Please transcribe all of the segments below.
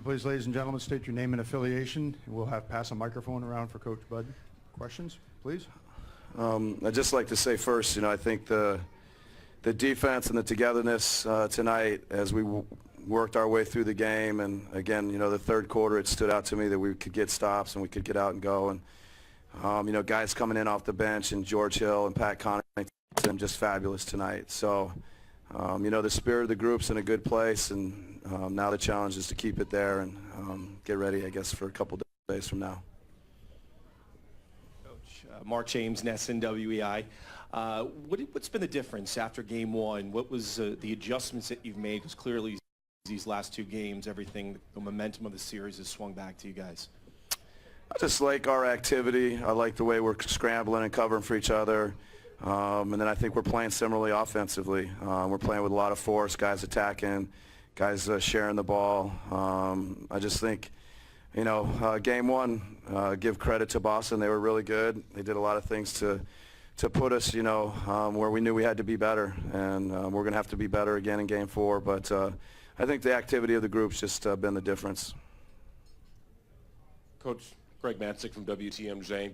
please, ladies and gentlemen, state your name and affiliation. We'll pass a microphone around for Coach Bud. Questions, please. I'd just like to say first, I think the defense and the togetherness tonight as we worked our way through the game, and again, the third quarter, it stood out to me that we could get stops and we could get out and go. And guys coming in off the bench, and George Hill and Pat Connaughton, just fabulous tonight. So, the spirit of the group's in a good place, and now the challenge is to keep it there and get ready, I guess, for a couple days from now. Coach, Mark James, Nesson, WEI. What's been the difference after game one? What was the adjustments that you've made? Because clearly these last two games, everything, the momentum of the series has swung back to you guys. I just like our activity. I like the way we're scrambling and covering for each other. And then I think we're playing similarly offensively. We're playing with a lot of force, guys attacking, guys sharing the ball. I just think, game one, give credit to Boston. They were really good. They did a lot of things to put us, where we knew we had to be better. And we're going to have to be better again in game four. But I think the activity of the group's just been the difference. Coach Greg Matzik from WTMJ.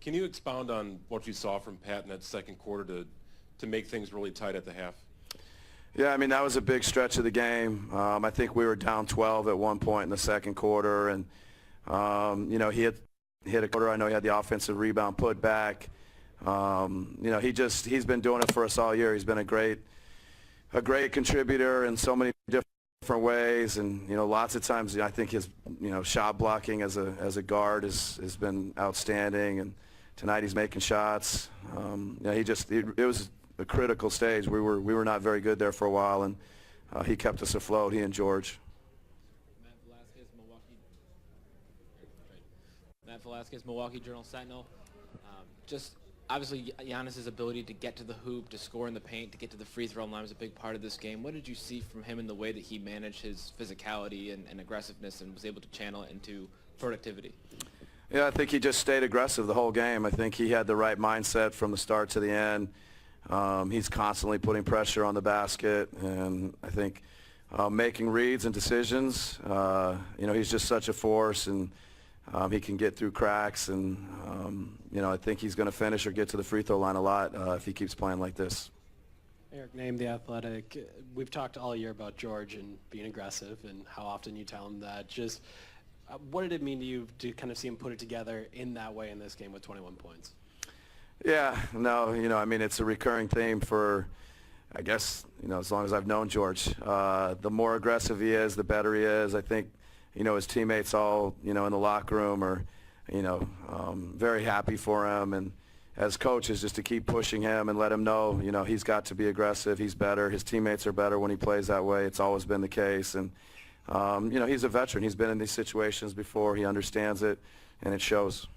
Can you expound on what you saw from Pat in that second quarter to make things really tight at the half? Yeah, that was a big stretch of the game. I think we were down 12 at one point in the second quarter, and he hit a quarter. I know he had the offensive rebound put back. He's been doing it for us all year. He's been a great contributor in so many different ways, and lots of times I think his shot blocking as a guard has been outstanding, and tonight he's making shots. It was a critical stage. We were not very good there for a while, and he kept us afloat, he and George. Matt Velasquez, Milwaukee Journal-Sentinel. Obviously, Giannis' ability to get to the hoop, to score in the paint, to get to the free throw line was a big part of this game. What did you see from him in the way that he managed his physicality and aggressiveness and was able to channel it into productivity? Yeah, I think he just stayed aggressive the whole game. I think he had the right mindset from the start to the end. He's constantly putting pressure on the basket, and I think making reads and decisions. He's just such a force, and he can get through cracks, and I think he's going to finish or get to the free throw line a lot if he keeps playing like this. Eric Name, The Athletic. We've talked all year about George and being aggressive and how often you tell him that. Just what did it mean to you to kind of see him put it together in that way in this game with 21 points? Yeah, no, it's a recurring theme for, I guess, as long as I've known George. The more aggressive he is, the better he is. I think his teammates all, in the locker room are, very happy for him. And as coaches, just to keep pushing him and let him know, he's got to be aggressive. He's better. His teammates are better when he plays that way. It's always been the case. And, he's a veteran. He's been in these situations before. He understands it, and it shows.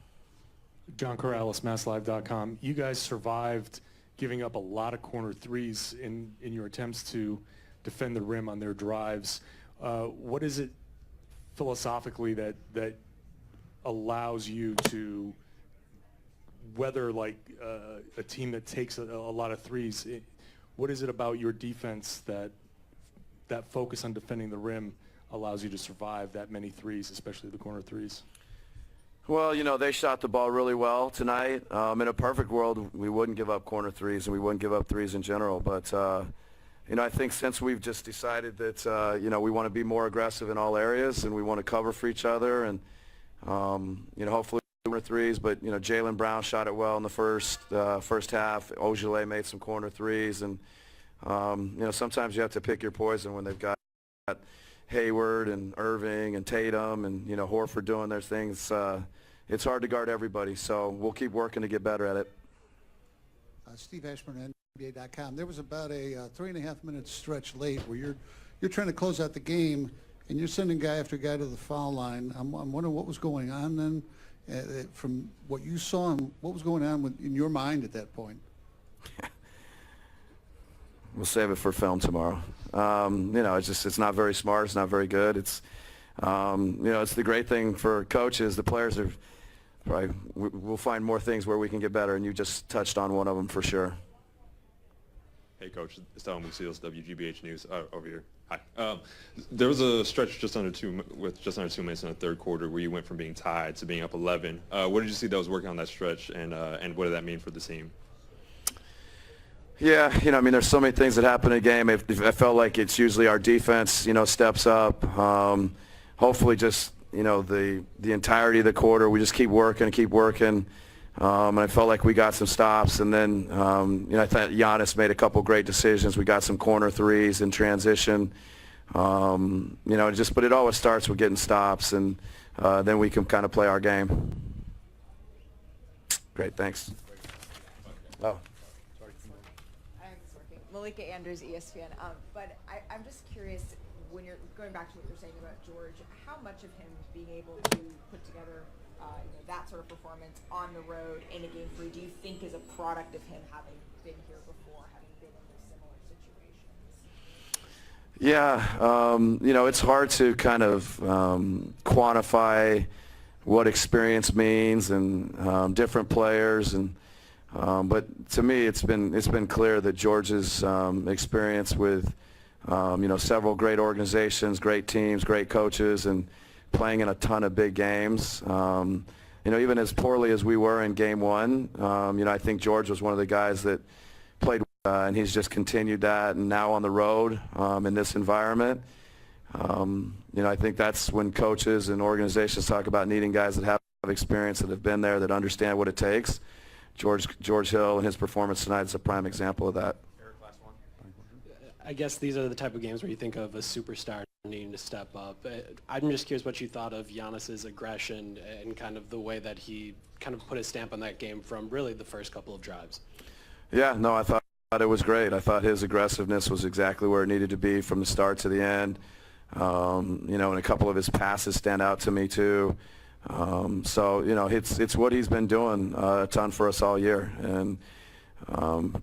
John Corrales, MassLive.com. You guys survived giving up a lot of corner threes in your attempts to defend the rim on their drives. What is it philosophically that allows you to weather a team that takes a lot of threes? What is it about your defense that focus on defending the rim allows you to survive that many threes, especially the corner threes? Well, they shot the ball really well tonight. In a perfect world, we wouldn't give up corner threes, and we wouldn't give up threes in general. But I think since we've just decided that, we want to be more aggressive in all areas, and we want to cover for each other, and, hopefully corner threes. But, Jaylen Brown shot it well in the first half. Ogilvy made some corner threes. And, sometimes you have to pick your poison when they've got Hayward and Irving and Tatum and, Horford doing their things. It's hard to guard everybody, so we'll keep working to get better at it. Steve Ashburn, NBA.com. There was about a 3.5-minute stretch late where you're trying to close out the game, and you're sending guy after guy to the foul line. I'm wondering what was going on then, from what you saw, and what was going on in your mind at that point. We'll save it for film tomorrow. It's not very smart. It's not very good. It's the great thing for coaches. The players are probably, we'll find more things where we can get better, and you just touched on one of them for sure. Hey, Coach. Esteban Lucille's WGBH News over here. Hi. There was a stretch with just under 2 minutes in the third quarter where you went from being tied to being up 11. What did you see that was working on that stretch, and what did that mean for the team? Yeah, I mean, there's so many things that happen in a game. I felt like it's usually our defense, steps up. Hopefully just, the entirety of the quarter, we just keep working. And I felt like we got some stops. And then, I thought Giannis made a couple great decisions. We got some corner threes in transition. But it always starts with getting stops, and then we can kind of play our game. Great, thanks. Oh. Malika Andrews, ESPN. But I'm just curious, when you're going back to what you're saying about George, how much of him being able to put together that sort of performance on the road in a game 3, do you think is a product of him having been here before, having been in those similar situations? Yeah, it's hard to kind of quantify what experience means and different players but to me, it's been clear that George's experience with several great organizations, great teams, great coaches, and playing in a ton of big games. Even as poorly as we were in Game 1, I think George was one of the guys that played, and he's just continued that. And now on the road in this environment, I think that's when coaches and organizations talk about needing guys that have experience, that have been there, that understand what it takes. George Hill and his performance tonight is a prime example of that. I guess these are the type of games where you think of a superstar needing to step up. I'm just curious what you thought of Giannis's aggression and kind of the way that he kind of put his stamp on that game from really the first couple of drives. Yeah, no, I thought it was great. I thought his aggressiveness was exactly where it needed to be from the start to the end. And a couple of his passes stand out to me too. It's what he's been doing a ton for us all year. And,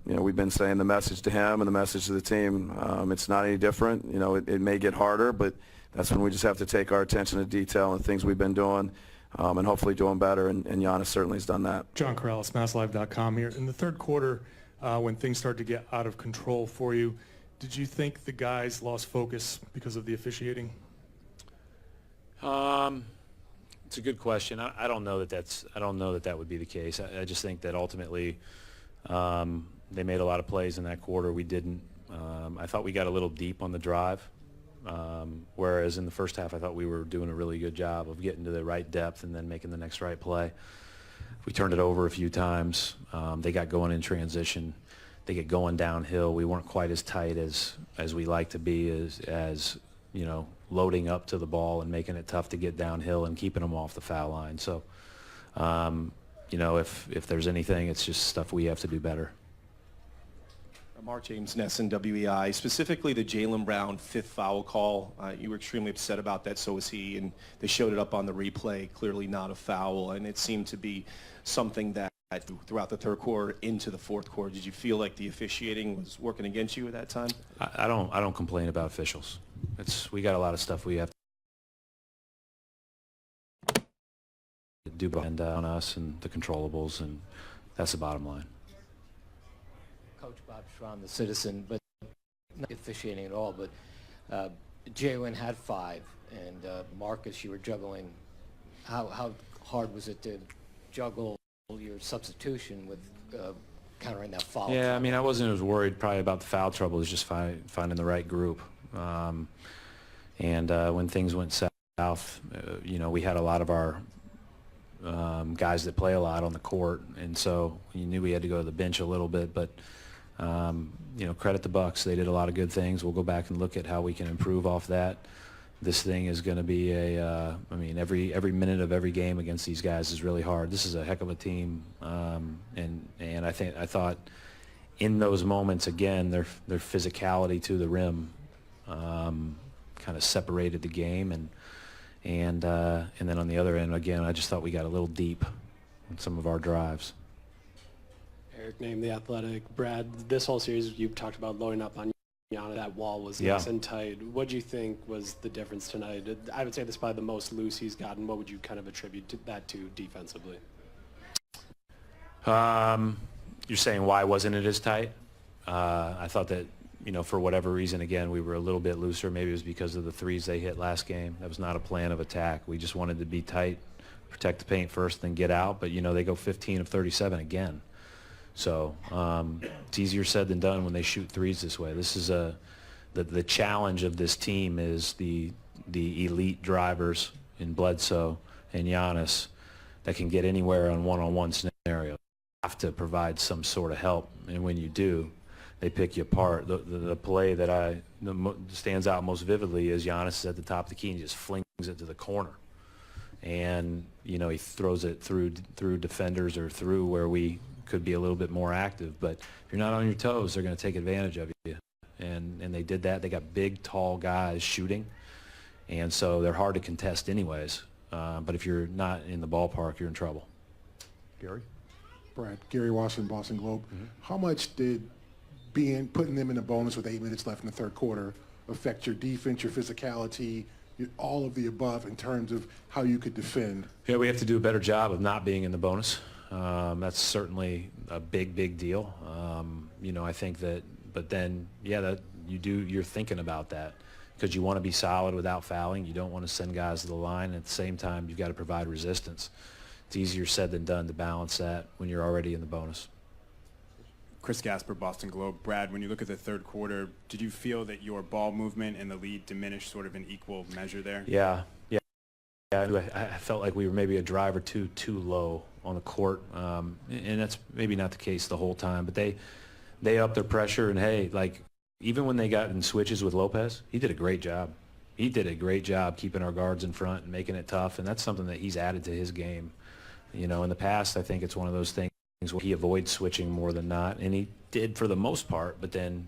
we've been saying the message to him and the message to the team. It's not any different. It may get harder, but that's when we just have to take our attention to detail and things we've been doing and hopefully doing better. And Giannis certainly has done that. John Corrales, MassLive.com here. In the third quarter, when things started to get out of control for you, did you think the guys lost focus because of the officiating? It's a good question. I don't know that that would be the case. I just think that ultimately they made a lot of plays in that quarter. We didn't. I thought we got a little deep on the drive, whereas in the first half I thought we were doing a really good job of getting to the right depth and then making the next right play. We turned it over a few times. They got going in transition. They get going downhill. We weren't quite as tight as we like to be as loading up to the ball and making it tough to get downhill and keeping them off the foul line. So, if there's anything, it's just stuff we have to do better. Mark James, Nesson, WEI. Specifically the Jaylen Brown fifth foul call. You were extremely upset about that, so was he, and they showed it up on the replay, clearly not a foul, and it seemed to be something that throughout the third quarter into the fourth quarter. Did you feel like the officiating was working against you at that time? I don't complain about officials. We got a lot of stuff we have to do on us and the controllables, and that's the bottom line. Coach Bob Schramm, the Citizen, but not officiating at all, but Jaylen had 5, and Marcus, you were juggling. How hard was it to juggle your substitution with countering that foul? Yeah, I mean, I wasn't as worried probably about the foul trouble. It was just finding the right group. When things went south, we had a lot of our guys that play a lot on the court, and so you knew we had to go to the bench a little bit, but credit the Bucks. They did a lot of good things. We'll go back and look at how we can improve off that. This thing is going to be every minute of every game against these guys is really hard. This is a heck of a team, and I thought in those moments again, their physicality to the rim kind of separated the game, and then on the other end again, I just thought we got a little deep on some of our drives. Eric named The Athletic. Brad, this whole series you've talked about loading up on Giannis. That wall was nice and tight. What do you think was the difference tonight? I would say this is probably the most loose he's gotten. What would you kind of attribute that to defensively? You're saying why wasn't it as tight? I thought that for whatever reason, again, we were a little bit looser. Maybe it was because of the threes they hit last game. That was not a plan of attack. We just wanted to be tight, protect the paint first, then get out. But, they go 15 of 37 again. So it's easier said than done when they shoot threes this way. This is the challenge of this team is the elite drivers in Bledsoe and Giannis that can get anywhere on one-on-one scenarios. You have to provide some sort of help, and when you do, they pick you apart. The play that stands out most vividly is Giannis is at the top of the key and he just flings it to the corner. And, he throws it through defenders or through where we could be a little bit more active. But if you're not on your toes, they're going to take advantage of you. And they did that. They got big, tall guys shooting. And so they're hard to contest anyways. But if you're not in the ballpark, you're in trouble. Gary? Brad, Gary Washington, Boston Globe. How much did putting them in the bonus with 8 minutes left in the third quarter affect your defense, your physicality, all of the above in terms of how you could defend? Yeah, we have to do a better job of not being in the bonus. That's certainly a big deal. I think that, but then, you're thinking about that because you want to be solid without fouling. You don't want to send guys to the line. At the same time, you've got to provide resistance. It's easier said than done to balance that when you're already in the bonus. Chris Gasper, Boston Globe. Brad, when you look at the third quarter, did you feel that your ball movement and the lead diminished sort of in equal measure there? Yeah. I felt like we were maybe a drive or two too low on the court, and that's maybe not the case the whole time. But they upped their pressure, and hey, like even when they got in switches with Lopez, he did a great job. He did a great job keeping our guards in front and making it tough, and that's something that he's added to his game. In the past, I think it's one of those things where he avoids switching more than not, and he did for the most part, but then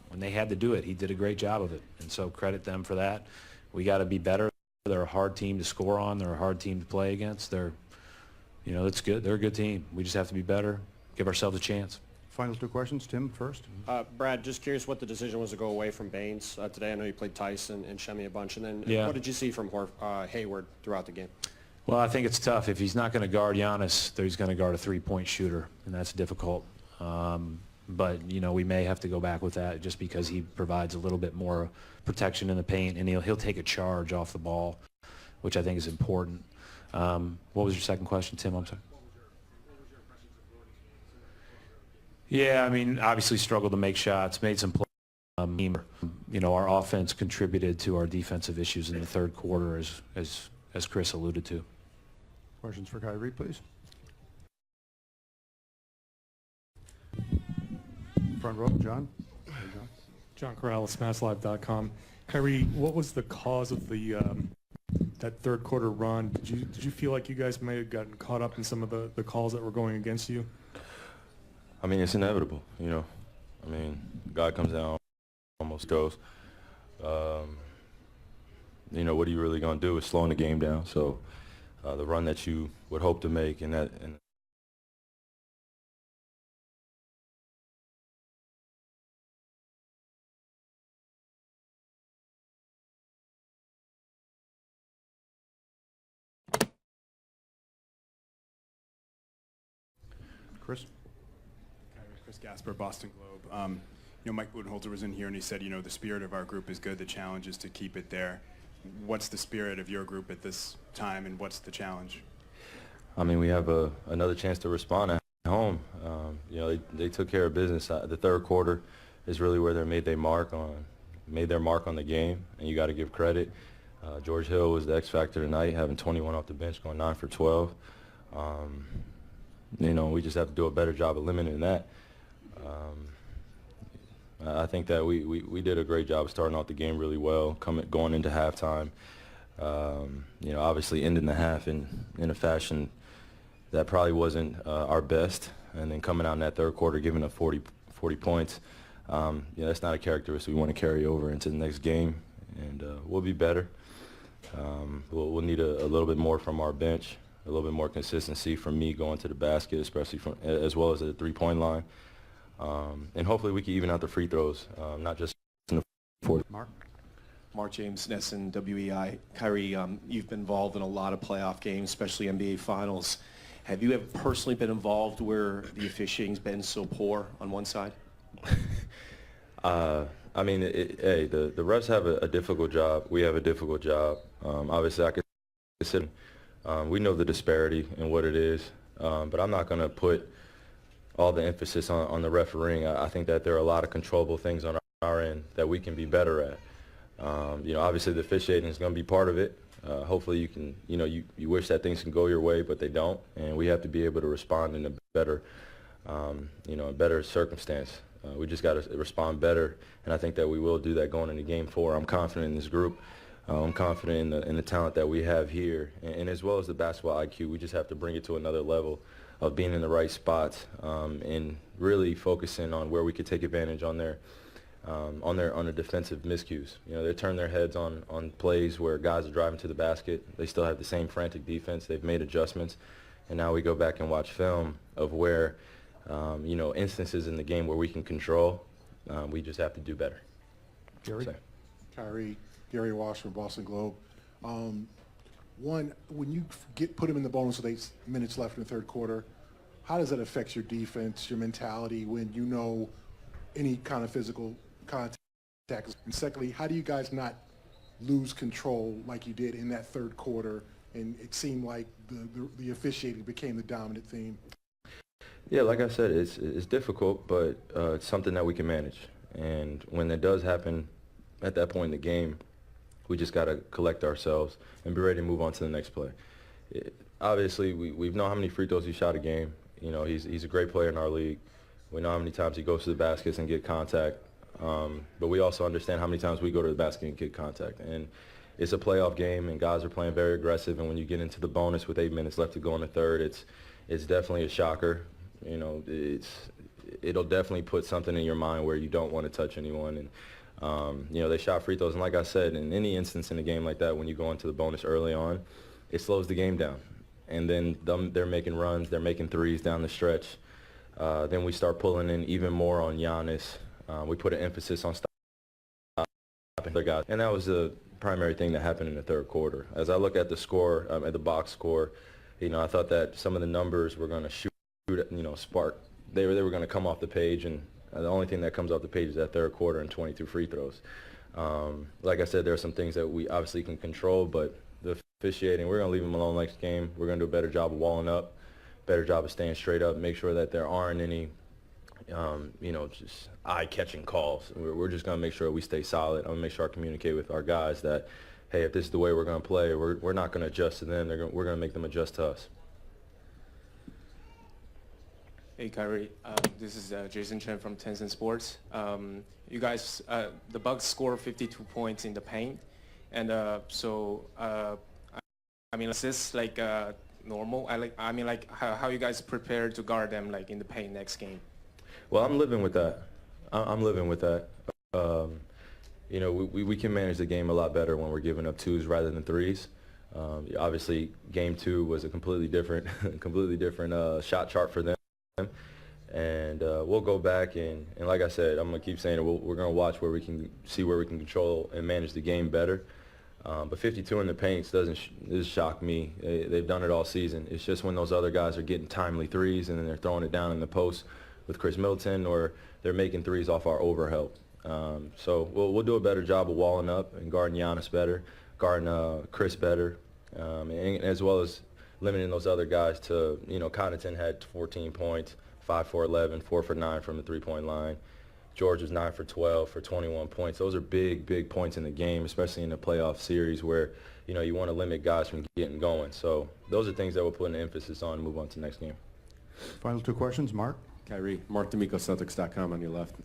when they had to do it, he did a great job of it, and so credit them for that. We got to be better. They're a hard team to score on. They're a hard team to play against. It's good. They're a good team. We just have to be better, give ourselves a chance. Final two questions. Tim first. Brad, just curious what the decision was to go away from Baines today. I know you played Tyson and Shemi a bunch, and then what did you see from Hayward throughout the game? Well, I think it's tough. If he's not going to guard Giannis, he's going to guard a three-point shooter, and that's difficult. But, we may have to go back with that just because he provides a little bit more protection in the paint, and he'll take a charge off the ball, which I think is important. What was your second question, Tim? I'm sorry. Yeah, obviously struggled to make shots, made some plays. Our offense contributed to our defensive issues in the third quarter, as Chris alluded to. Questions for Kyrie, please. Front row, John. Hey, John Corrales, MassLive.com. Kyrie, what was the cause of that third quarter run? Did you feel like you guys may have gotten caught up in some of the calls that were going against you? It's inevitable, God comes down, almost goes. What are you really going to do? It's slowing the game down. So the run that you would hope to make Chris. Chris Gasper, Boston Globe. Mike Budenholzer was in here and he said, the spirit of our group is good. The challenge is to keep it there. What's the spirit of your group at this time, and what's the challenge? We have another chance to respond at home. They took care of business. The third quarter is really where they made their mark on the game, and you got to give credit. George Hill was the X factor tonight, having 21 off the bench, going 9 for 12. We just have to do a better job of limiting that. I think that we did a great job of starting off the game really well, going into halftime. Obviously ending the half in a fashion that probably wasn't our best, and then coming out in that third quarter giving up 40 points. That's not a characteristic we want to carry over into the next game, and we'll be better. We'll need a little bit more from our bench, a little bit more consistency from me going to the basket, especially as well as at the three-point line. And hopefully we can even out the free throws, not just in the fourth. Mark James, Nesson, WEI. Kyrie, you've been involved in a lot of playoff games, especially NBA Finals. Have you ever personally been involved where the officiating's been so poor on one side? I mean, hey, the refs have a difficult job. We have a difficult job. Obviously, I could sit. We know the disparity and what it is, but I'm not going to put all the emphasis on the refereeing. I think that there are a lot of controllable things on our end that we can be better at. Obviously the officiating is going to be part of it. Hopefully you can, you wish that things can go your way, but they don't, and we have to be able to respond in a better, a better circumstance. We just got to respond better, and I think that we will do that going into Game 4. I'm confident in this group. I'm confident in the talent that we have here, and as well as the basketball IQ. We just have to bring it to another level of being in the right spots and really focusing on where we could take advantage on their defensive miscues. They turn their heads on plays where guys are driving to the basket. They still have the same frantic defense. They've made adjustments, and now we go back and watch film of where instances in the game where we can control. We just have to do better. Gary? Kyrie, Gary Washington, Boston Globe. One, when you put him in the bonus with 8 minutes left in the third quarter, how does that affect your defense, your mentality when you know any kind of physical contact? And secondly, how do you guys not lose control like you did in that third quarter, and it seemed like the officiating became the dominant theme? Yeah, like I said, it's difficult, but it's something that we can manage. And when it does happen at that point in the game, we just got to collect ourselves and be ready to move on to the next play. Obviously, we know how many free throws he shot a game. He's a great player in our league. We know how many times he goes to the baskets and get contact. But we also understand how many times we go to the basket and get contact. And it's a playoff game, and guys are playing very aggressive. And when you get into the bonus with 8 minutes left to go in the third, it's definitely a shocker. It'll definitely put something in your mind where you don't want to touch anyone. And they shot free throws, and like I said, in any instance in a game like that, when you go into the bonus early on, it slows the game down. And then they're making runs, they're making threes down the stretch. Then we start pulling in even more on Giannis. We put an emphasis on stopping the guys, and that was the primary thing that happened in the third quarter. As I look at the score, at the box score, I thought that some of the numbers were going to shoot, spark. They were going to come off the page, and the only thing that comes off the page is that third quarter and 22 free throws. Like I said, there are some things that we obviously can control, but the officiating, we're going to leave them alone next game. We're going to do a better job of walling up, better job of staying straight up, make sure that there aren't any, just eye-catching calls. We're just going to make sure we stay solid. I'm going to make sure I communicate with our guys that, hey, if this is the way we're going to play, we're not going to adjust to them. We're going to make them adjust to us. Hey, Kyrie. This is Jason Chen from Tencent Sports. You guys, the Bucks scored 52 points in the paint, and is this like normal? How you guys prepare to guard them like in the paint next game? Well, I'm living with that. I'm living with that. We can manage the game a lot better when we're giving up twos rather than threes. Obviously, Game 2 was a completely different shot chart for them. And we'll go back and like I said, I'm going to keep saying it, we're going to watch where we can see where we can control and manage the game better. But 52 in the paints doesn't shock me. They've done it all season. It's just when those other guys are getting timely threes and then they're throwing it down in the post with Chris Middleton, or they're making threes off our overhelp. So we'll do a better job of walling up and guarding Giannis better, guarding Chris better, and as well as limiting those other guys to, Connaughton had 14 points, 5 for 11, 4 for 9 from the three-point line. George was 9 for 12 for 21 points. Those are big points in the game, especially in the playoff series where, you want to limit guys from getting going. So those are things that we'll put an emphasis on and move on to the next game. Final two questions, Mark. Kyrie, Marc D'Amico, Celtics.com on your left.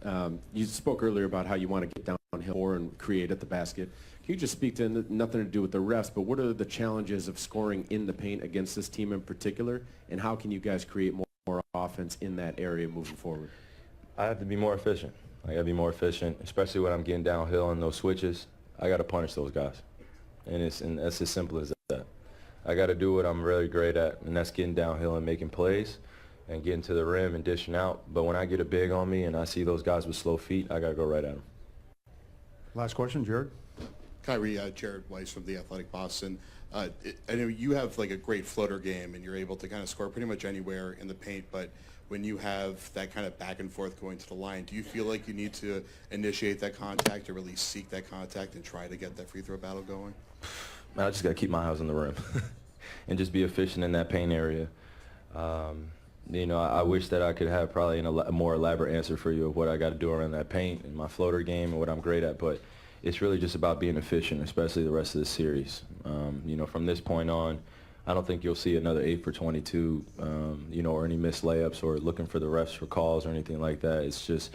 You spoke earlier about how you want to get downhill and create at the basket. Can you just speak to nothing to do with the refs, but what are the challenges of scoring in the paint against this team in particular, and how can you guys create more offense in that area moving forward? I have to be more efficient. I got to be more efficient, especially when I'm getting downhill and those switches. I got to punish those guys, and that's as simple as that. I got to do what I'm really great at, and that's getting downhill and making plays and getting to the rim and dishing out. But when I get a big on me and I see those guys with slow feet, I got to go right at them. Last question, Jared. Kyrie, Jared Weiss from The Athletic Boston. I know you have like a great floater game and you're able to kind of score pretty much anywhere in the paint, but when you have that kind of back and forth going to the line, do you feel like you need to initiate that contact or really seek that contact and try to get that free throw battle going? Man, I just got to keep my eyes on the rim and just be efficient in that paint area. You know, I wish that I could have probably a more elaborate answer for you of what I got to do around that paint and my floater game and what I'm great at, but it's really just about being efficient, especially the rest of the series. You know, from this point on, I don't think you'll see another 8 for 22, you know, or any missed layups or looking for the refs for calls or anything like that. It's just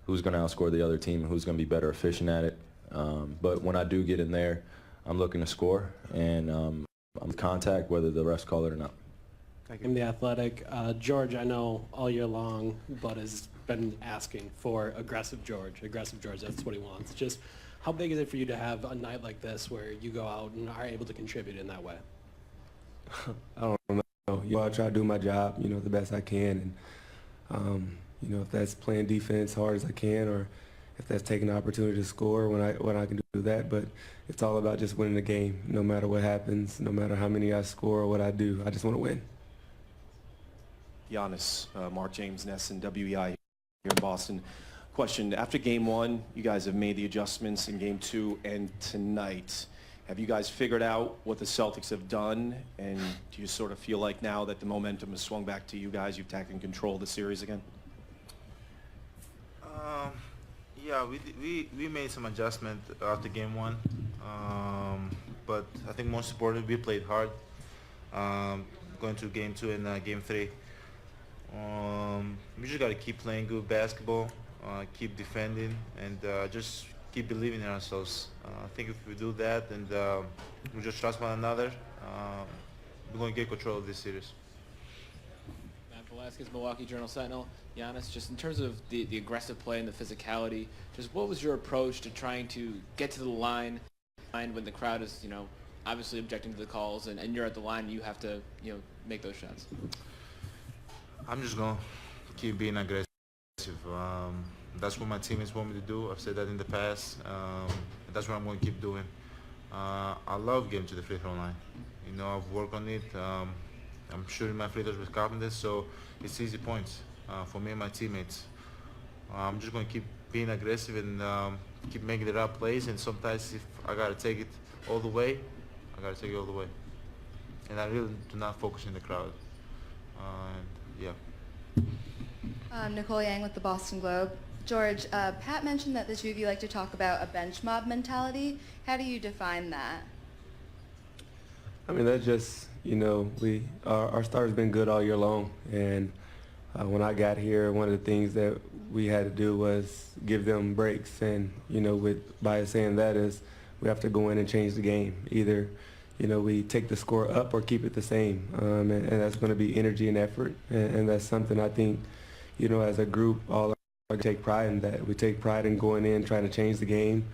who's going to outscore the other team and who's going to be better efficient at it. But when I do get in there, I'm looking to score, and I'm contact whether the refs call it or not. In the Athletic, George, I know all year long, Bud has been asking for aggressive George. Aggressive George, that's what he wants. Just how big is it for you to have a night like this where you go out and are able to contribute in that way? I don't know. You know, I try to do my job, you know, the best I can. And, you know, if that's playing defense hard as I can, or if that's taking the opportunity to score when I can do that. But it's all about just winning the game, no matter what happens, no matter how many I score or what I do. I just want to win. Giannis, Marc James, Nesson, WEI here in Boston. Question, after game one, you guys have made the adjustments in game two and tonight. Have you guys figured out what the Celtics have done? And do you sort of feel like now that the momentum has swung back to you guys, you've taken control of the series again? Yeah, we made some adjustment after game one. But I think most importantly, we played hard going to game two and game three. We just got to keep playing good basketball, keep defending, and just keep believing in ourselves. I think if we do that and we just trust one another, we're going to get control of this series. Matt Velasquez, Milwaukee Journal-Sentinel. Giannis, just in terms of the aggressive play and the physicality, just what was your approach to trying to get to the line when the crowd is, you know, obviously objecting to the calls and you're at the line and you have to, you know, make those shots? I'm just going to keep being aggressive. That's what my teammates want me to do. I've said that in the past. That's what I'm going to keep doing. I love getting to the free throw line. You know, I've worked on it. I'm shooting my free throws with confidence, so it's easy points for me and my teammates. I'm just going to keep being aggressive and keep making the right plays, and sometimes if I got to take it all the way, I got to take it all the way. And I really do not focus in the crowd. Yeah. Nicole Yang with the Boston Globe. George, Pat mentioned that the two of you like to talk about a bench mob mentality. How do you define that? I mean, that's just, you know, our starter's been good all year long. And when I got here, one of the things that we had to do was give them breaks. And, you know, by saying that is we have to go in and change the game. Either, you know, we take the score up or keep it the same. And that's going to be energy and effort. And that's something I think, you know, as a group, all our take pride in that. We take pride in going in, trying to change the game,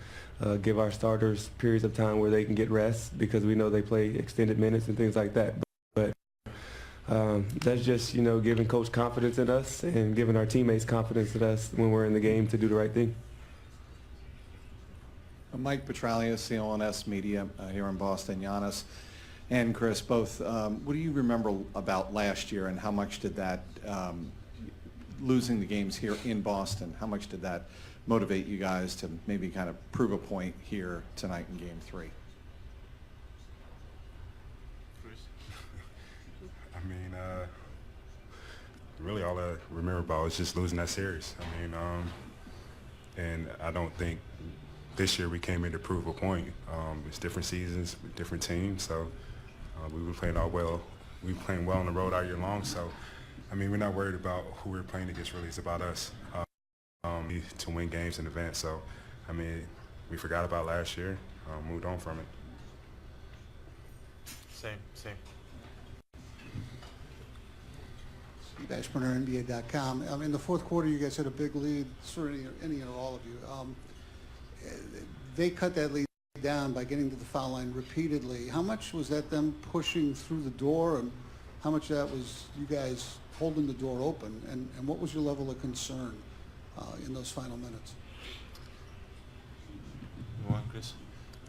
give our starters periods of time where they can get rest because we know they play extended minutes and things like that. But that's just, you know, giving coach confidence in us and giving our teammates confidence in us when we're in the game to do the right thing. Mike Petralia, CLNS Media here in Boston. Giannis and Chris, both, what do you remember about last year and how much did that, losing the games here in Boston, how much did that motivate you guys to maybe kind of prove a point here tonight in game three? I mean, really all I remember about is just losing that series. I mean, and I don't think this year we came in to prove a point. It's different seasons with different teams, so we were playing well on the road all year long. So, I mean, we're not worried about who we're playing against. Really, it's about us to win games in advance. So, I mean, we forgot about last year, moved on from it. Same. Steve Ashburner, NBA.com. In the fourth quarter, you guys had a big lead, certainly any or all of you. They cut that lead down by getting to the foul line repeatedly. How much was that them pushing through the door, and how much of that was you guys holding the door open, and what was your level of concern in those final minutes? You want, Chris?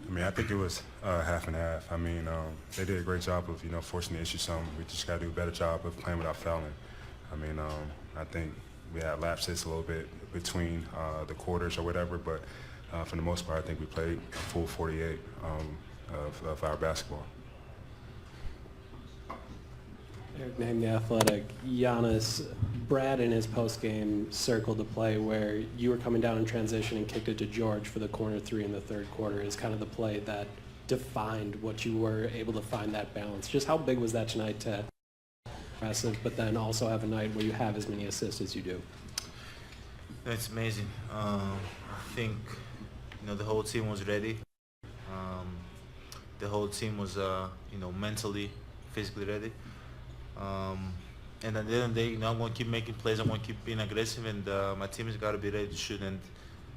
I mean, I think it was half and half. I mean, they did a great job of, forcing the issue some. We just got to do a better job of playing without fouling. I mean, I think we had lapses a little bit between the quarters or whatever, but for the most part, I think we played a full 48 of our basketball. Eric named the Athletic. Giannis, Brad in his post-game circled the play where you were coming down in transition and kicked it to George for the corner three in the third quarter is kind of the play that defined what you were able to find that balance. Just how big was that tonight to impressive, but then also have a night where you have as many assists as you do? It's amazing. I think, the whole team was ready. The whole team was, mentally, physically ready. And at the end of the day, I'm going to keep making plays. I'm going to keep being aggressive, and my team has got to be ready to shoot. And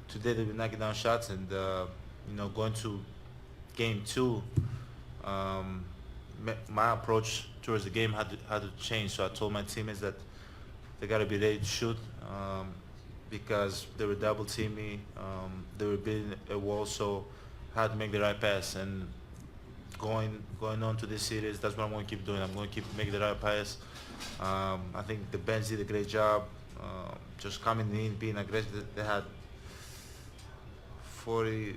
today they've been knocking down shots, and going to game two, my approach towards the game had to change. So I told my teammates that they got to be ready to shoot because they were double teaming me. They were building a wall, so I had to make the right pass. And going on to this series, that's what I'm going to keep doing. I'm going to keep making the right pass. I think the bench did a great job, just coming in, being aggressive. They had 40,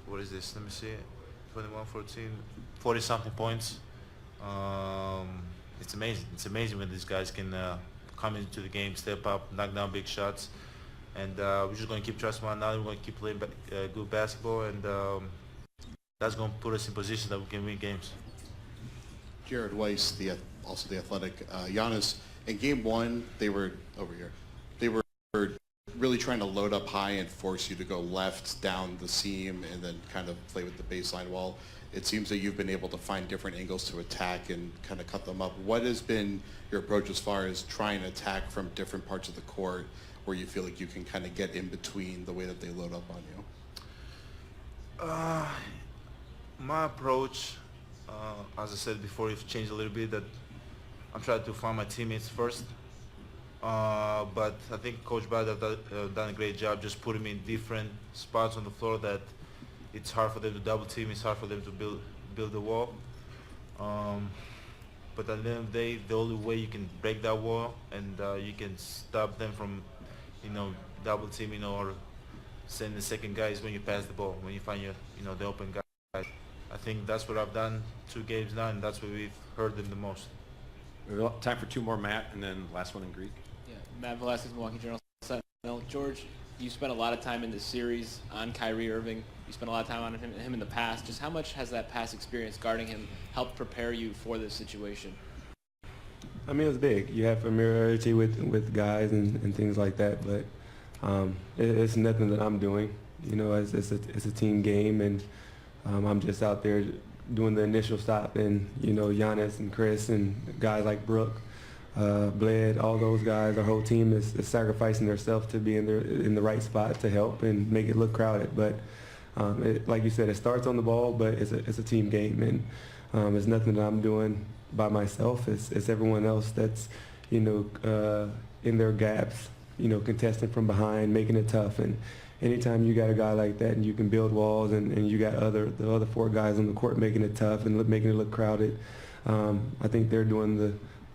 what is this? Let me see, 21, 14, 40-something points. It's amazing. It's amazing when these guys can come into the game, step up, knock down big shots. And we're just going to keep trusting one another. We're going to keep playing good basketball, and that's going to put us in position that we can win games. Jared Weiss, also the Athletic. Giannis, in game one, they were over here. They were really trying to load up high and force you to go left down the seam and then kind of play with the baseline wall. It seems that you've been able to find different angles to attack and kind of cut them up. What has been your approach as far as trying to attack from different parts of the court where you feel like you can kind of get in between the way that they load up on you? My approach, as I said before, it's changed a little bit. That I'm trying to find my teammates first. But I think Coach Bad have done a great job just putting me in different spots on the floor that it's hard for them to double team. It's hard for them to build the wall. But at the end of the day, the only way you can break that wall and you can stop them from, double teaming or sending the second guy is when you pass the ball, when you find the open guy. I think that's what I've done 2 games now, and that's where we've hurt them the most. We have time for 2 more, Matt, and then last one in Greek. Yeah, Matt Velasquez, Milwaukee Journal Sentinel. George, you spent a lot of time in this series on Kyrie Irving. You spent a lot of time on him in the past. Just how much has that past experience guarding him helped prepare you for this situation? I mean, it's big. You have familiarity with guys and things like that, but it's nothing that I'm doing. It's a team game, and I'm just out there doing the initial stop. And Giannis and Chris and guys like Brooke, Bled, all those guys, our whole team is sacrificing themselves to be in the right spot to help and make it look crowded. But like you said, it starts on the ball, but it's a team game, and it's nothing that I'm doing by myself. It's everyone else that's in their gaps, contesting from behind, making it tough. And anytime you got a guy like that and you can build walls and you got the other 4 guys on the court making it tough and making it look crowded, I think they're doing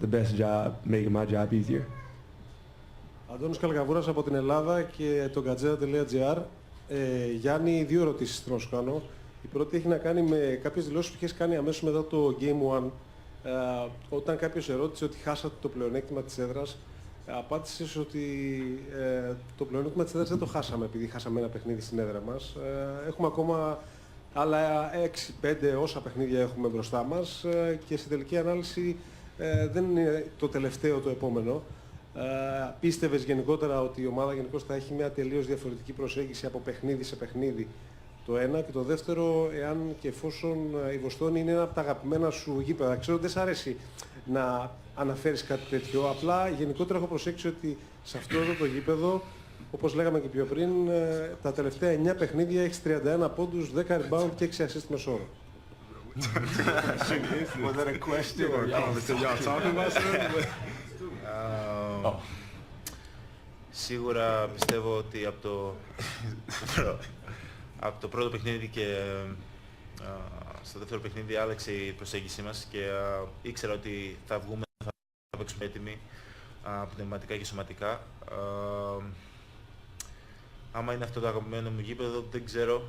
the best job, making my job easier. Αντώνης Καλκαβούρας από την Ελλάδα και το gazeta.gr. Γιάννη, 2 ερωτήσεις θέλω να σου κάνω. Η πρώτη έχει να κάνει με κάποιες δηλώσεις που είχες κάνει αμέσως μετά το Game 1. Όταν κάποιος ερώτησε ότι χάσατε το πλεονέκτημα της έδρας, απάντησες ότι το πλεονέκτημα της έδρας δεν το χάσαμε επειδή χάσαμε ένα παιχνίδι στην έδρα μας. Έχουμε ακόμα άλλα 6-5 όσα παιχνίδια έχουμε μπροστά μας και στην τελική ανάλυση δεν είναι το τελευταίο το επόμενο. Πίστευες γενικότερα ότι η ομάδα γενικώς θα έχει μια τελείως διαφορετική προσέγγιση από παιχνίδι σε παιχνίδι, το ένα, και το δεύτερο, εάν και εφόσον η Βοστόνη είναι ένα από τα αγαπημένα σου γήπεδα. Ξέρω ότι δεν σ' αρέσει να αναφέρεις κάτι τέτοιο, απλά γενικότερα έχω προσέξει ότι σε αυτό εδώ το γήπεδο, όπως λέγαμε και πιο πριν, τα τελευταία 9 παιχνίδια έχεις 31 πόντους, 10 rebound και 6 assist μεσόωρο. Was that a question or y'all talking about something? Σίγουρα πιστεύω ότι από το πρώτο παιχνίδι και Στο δεύτερο παιχνίδι άλλαξε η προσέγγιση μας και ήξερα ότι θα βγούμε, θα παίξουμε έτοιμοι πνευματικά και σωματικά. Άμα είναι αυτό το αγαπημένο μου γήπεδο δεν ξέρω,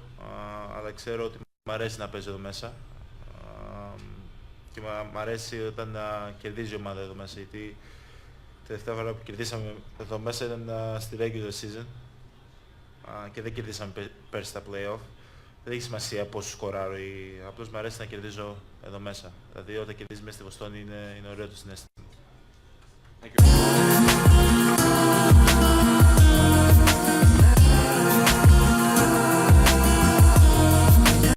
αλλά ξέρω ότι μου αρέσει να παίζω εδώ μέσα και μου αρέσει όταν κερδίζει η ομάδα εδώ μέσα, γιατί τελευταία φορά που κερδίσαμε εδώ μέσα ήταν στη regular season και δεν κερδίσαμε πέρσι στα play-off. Δεν έχει σημασία πόσο σκοράρω ή απλώς μου αρέσει να κερδίζω εδώ μέσα. Δηλαδή όταν κερδίζεις μέσα στη Βοστόνη είναι ωραίο το συναίσθημα.